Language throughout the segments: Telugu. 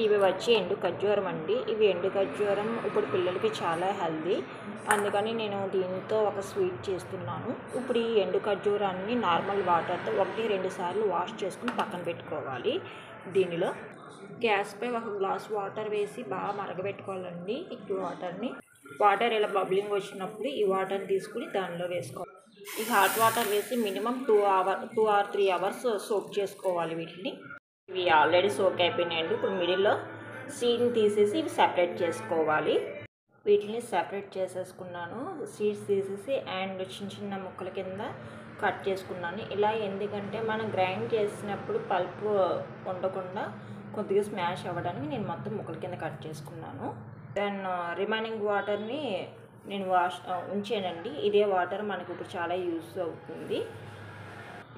ఇవి వచ్చి ఎండు ఖర్జూరం అండి. ఇవి ఎండు ఖర్జూరం ఇప్పుడు పిల్లలకి చాలా హెల్దీ, అందుకని నేను దీంతో ఒక స్వీట్ చేస్తున్నాను. ఇప్పుడు ఈ ఎండు ఖర్జూరాన్ని నార్మల్ వాటర్తో 1-2 సార్లు వాష్ చేసుకుని పక్కన పెట్టుకోవాలి. దీనిలో గ్యాస్పై ఒక గ్లాస్ వాటర్ వేసి బాగా మరగబెట్టుకోవాలండి. ఈ వాటర్ ఇలా బబ్లింగ్ వచ్చినప్పుడు ఈ వాటర్ని తీసుకుని దానిలో వేసుకోవాలి. ఈ హాట్ వాటర్ వేసి మినిమం 2 or 3 అవర్స్ సోక్ చేసుకోవాలి వీటిని. ఇవి ఆల్రెడీ సోక్ అయిపోయినాయండి. ఇప్పుడు మిడిల్లో సీడ్ని తీసేసి ఇవి సెపరేట్ చేసుకోవాలి. వీటిని సెపరేట్ చేసేసుకున్నాను. సీడ్స్ తీసేసి అండ్ చిన్న చిన్న ముక్కల కింద కట్ చేసుకున్నాను. ఇలా ఎందుకంటే మనం గ్రైండ్ చేసినప్పుడు పల్పు ఉండకుండా కొద్దిగా స్మాష్ అవ్వడానికి నేను మొత్తం ముక్కల కింద కట్ చేసుకున్నాను. దెన్ రిమైనింగ్ వాటర్ని నేను ఉంచానండి. ఇదే వాటర్ మనకు ఇప్పుడు చాలా యూజ్ అవుతుంది.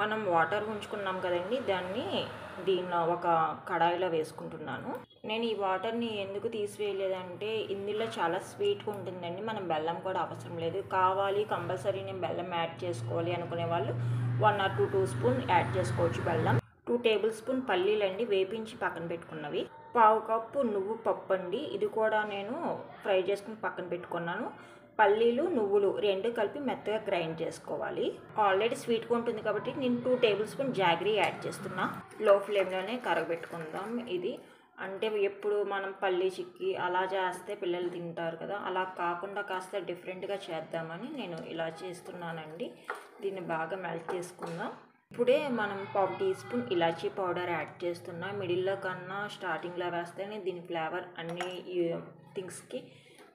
మనం వాటర్ ఉంచుకున్నాం కదండి, దీన్ని ఒక కడాయిలో వేసుకుంటున్నాను. నేను ఈ వాటర్ని ఎందుకు తీసివేయలేదంటే ఇందులో చాలా స్వీట్గా ఉంటుందండి. మనం బెల్లం కూడా అవసరం లేదు. కావాలి కంపల్సరీ నేను బెల్లం యాడ్ చేసుకోవాలి అనుకునే వాళ్ళు 1 or 2 స్పూన్ యాడ్ చేసుకోవచ్చు బెల్లం. 2 టేబుల్ స్పూన్ పల్లీలండి, వేపించి పక్కన పెట్టుకున్నవి. 1/2 కప్పు నువ్వు పప్పు అండి, ఇది కూడా నేను ఫ్రై చేసుకుని పక్కన పెట్టుకున్నాను. పల్లీలు నువ్వులు 2 కలిపి మెత్తగా గ్రైండ్ చేసుకోవాలి. ఆల్రెడీ స్వీట్గా ఉంటుంది కాబట్టి నేను 2 టేబుల్ స్పూన్ జాగరీ యాడ్ చేస్తున్నా. లో ఫ్లేమ్లోనే కరగబెట్టుకుందాం. ఇది అంటే ఎప్పుడు మనం పల్లీ చిక్కీ అలా చేస్తే పిల్లలు తింటారు కదా, అలా కాకుండా కాస్త డిఫరెంట్గా చేద్దామని నేను ఇలా చేస్తున్నానండి. దీన్ని బాగా మెల్ట్ చేసుకుందాం. ఇప్పుడే మనం 1/2 టీ స్పూన్ ఇలాచీ పౌడర్ యాడ్ చేస్తున్నా. మిడిల్లో కన్నా స్టార్టింగ్లో వేస్తేనే దీని ఫ్లేవర్ అన్ని థింగ్స్కి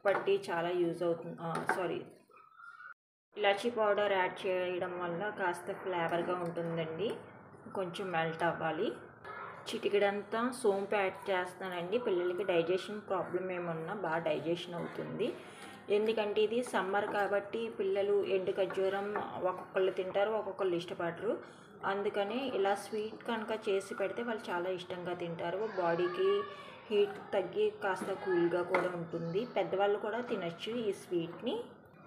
బట్టి చాలా యూజ్ అవుతుంది. ఇలాచీ పౌడర్ యాడ్ చేయడం వల్ల కాస్త ఫ్లేవర్గా ఉంటుందండి. కొంచెం మెల్ట్ అవ్వాలి. చిటికెడంతా సోంపు యాడ్ చేస్తానండి. పిల్లలకి డైజెషన్ ప్రాబ్లం ఏమన్నా బాగా డైజెషన్ అవుతుంది. ఎందుకంటే ఇది సమ్మర్ కాబట్టి పిల్లలు ఎండు ఖర్జూరం ఒక్కొక్కళ్ళు తింటారు, ఒక్కొక్కళ్ళు ఇష్టపడరు. అందుకని ఇలా స్వీట్ కనుక చేసి పెడితే వాళ్ళు చాలా ఇష్టంగా తింటారు. బాడీకి హీట్ తగ్గి కాస్త కూల్గా కూడా ఉంటుంది. పెద్దవాళ్ళు కూడా తినచ్చు ఈ స్వీట్ని.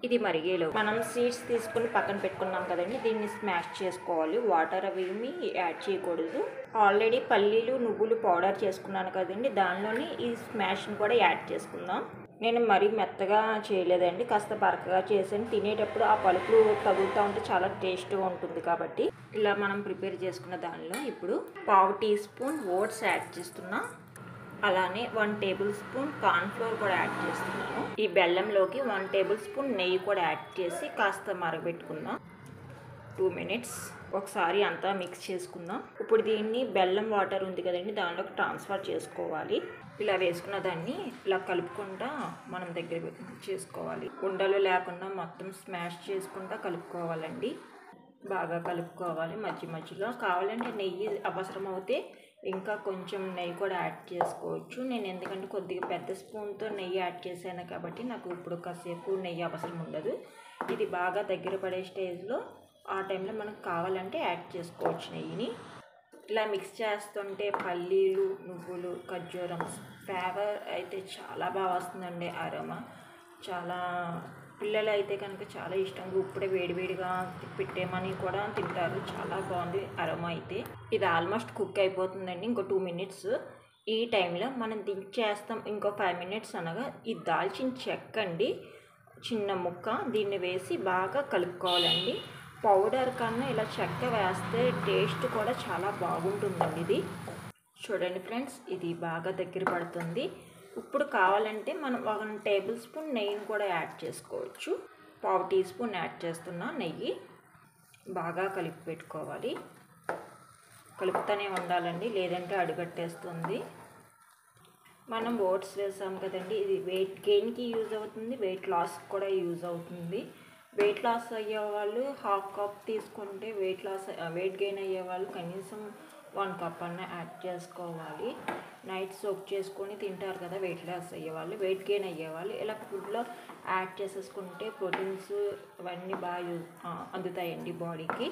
ఇది మరిగేలో మనం సీడ్స్ తీసుకుని పక్కన పెట్టుకున్నాం కదండి, దీన్ని స్మాష్ చేసుకోవాలి. వాటర్ అవి ఏమి యాడ్ చేయకూడదు. ఆల్రెడీ పల్లీలు నువ్వులు పౌడర్ చేసుకున్నాను కదండి, దానిలోని ఈ స్మాష్ని కూడా యాడ్ చేసుకుందాం. నేను మరీ మెత్తగా చేయలేదండి, కాస్త బరకగా చేసాను. తినేటప్పుడు ఆ పలుకులు తగులుతూ ఉంటే చాలా టేస్ట్గా ఉంటుంది కాబట్టి ఇలా మనం ప్రిపేర్ చేసుకున్న దానిలో ఇప్పుడు 1/2 టీ స్పూన్ ఓట్స్ యాడ్ చేస్తున్నా. అలానే 1 టేబుల్ స్పూన్ కార్న్ఫ్లోర్ కూడా యాడ్ చేస్తున్నాను. ఈ బెల్లంలోకి 1 టేబుల్ స్పూన్ నెయ్యి కూడా యాడ్ చేసి కాస్త మరగబెట్టుకుందాం. 2 minutes ఒకసారి అంతా మిక్స్ చేసుకుందాం. ఇప్పుడు దీన్ని బెల్లం వాటర్ ఉంది కదండి, దానిలోకి ట్రాన్స్ఫర్ చేసుకోవాలి. ఇలా వేసుకున్న దాన్ని ఇలా కలుపుకుంటా మనం దగ్గర చేసుకోవాలి. ఉండలు లేకుండా మొత్తం స్మాష్ చేసుకుంటా కలుపుకోవాలండి. బాగా కలుపుకోవాలి. మధ్యలో కావాలంటే నెయ్యి అవసరం అవుతే ఇంకా కొంచెం నెయ్యి కూడా యాడ్ చేసుకోవచ్చు. నేను ఎందుకంటే కొద్దిగా పెద్ద స్పూన్తో నెయ్యి యాడ్ చేశాను కాబట్టి నాకు ఇప్పుడు కాసేపు నెయ్యి అవసరం ఉండదు. ఇది బాగా దగ్గర పడే స్టేజ్లో ఆ టైంలో మనకు కావాలంటే యాడ్ చేసుకోవచ్చు నెయ్యిని. ఇలా మిక్స్ చేస్తుంటే పల్లీలు నువ్వులు ఖర్జూరం ఫ్లేవర్ అయితే చాలా బాగా వస్తుందండి. అరోమా చాలా పిల్లలు అయితే కనుక చాలా ఇష్టంగా ఇప్పుడే వేడివేడిగా పెట్టేమని కూడా తింటారు. చాలా బాగుంది అరోమా అయితే. ఇది ఆల్మోస్ట్ కుక్ అయిపోతుందండి. ఇంకో 2 minutes. ఈ టైంలో మనం దించేస్తాం. ఇంకో 5 minutes అనగా ఈ దాల్చిన చెక్క అండి, చిన్న ముక్క, దీన్ని వేసి బాగా కలుపుకోవాలండి. పౌడర్ కన్నా ఇలా చెక్క వేస్తే టేస్ట్ కూడా చాలా బాగుంటుందండి. ఇది చూడండి ఫ్రెండ్స్, ఇది బాగా దగ్గర పడుతుంది. ఇప్పుడు కావాలంటే మనం 1 టేబుల్ స్పూన్ నెయ్యిని కూడా యాడ్ చేసుకోవచ్చు. 1/2 టీ స్పూన్ యాడ్ చేస్తున్నా నెయ్యి. బాగా కలిపి పెట్టుకోవాలి. కలుపుతూనే ఉండాలండి, లేదంటే అడుగట్టేస్తుంది. మనం ఓట్స్ వేసాం కదండి, ఇది వెయిట్ గెయిన్కి యూజ్ అవుతుంది, వెయిట్ లాస్కి కూడా యూజ్ అవుతుంది. వెయిట్ లాస్ అయ్యే వాళ్ళు 1/2 కప్ తీసుకుంటే వెయిట్ గెయిన్ అయ్యే వాళ్ళు కనీసం 1 కప్ అన్న యాడ్ చేసుకోవాలి. నైట్ సోక్ చేసుకొని తింటారు కదా వెయిట్ లాస్ అయ్యేవాళ్ళు, వెయిట్ గెయిన్ అయ్యేవాళ్ళు, ఇలా ఫుడ్లో యాడ్ చేసేసుకుంటే ప్రోటీన్స్ ఇవన్నీ బాగా అందుతాయండి బాడీకి.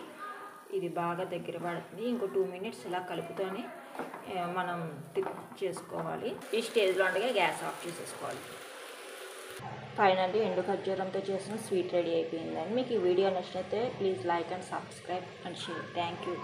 ఇది బాగా దగ్గర పడుతుంది. ఇంకో 2 minutes ఇలా కలుపుతూనే మనం చేసుకోవాలి. ఈ స్టేజ్లో ఉండగా గ్యాస్ ఆఫ్ చేసేసుకోవాలి. ఫైనల్లీ ఎండు ఖర్జూరంతో చేసిన స్వీట్ రెడీ అయిపోయిందండి. మీకు ఈ వీడియో నచ్చితే please like and subscribe and share. Thank you.